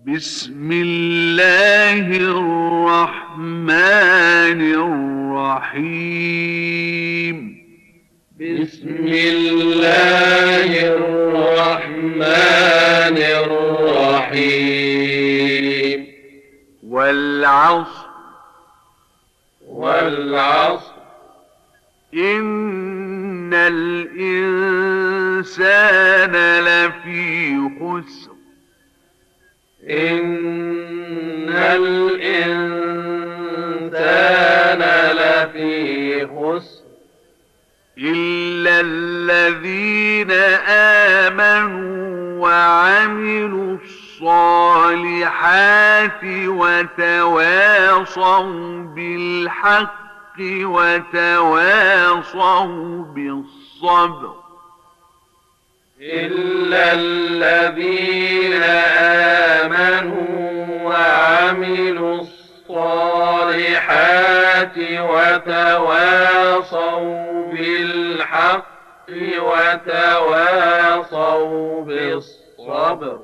بسم الله الرحمن الرحيم. بسم الله الرحمن الرحيم. والعصر إن الإنسان لفي خسر إن الإنسان لفي خسر إلا الذين آمنوا وعملوا الصالحات وتواصوا بالحق وتواصوا بالصبر. إلا الذين آمنوا وعملوا الصالحات وتواصوا بالحق وتواصوا بالصبر.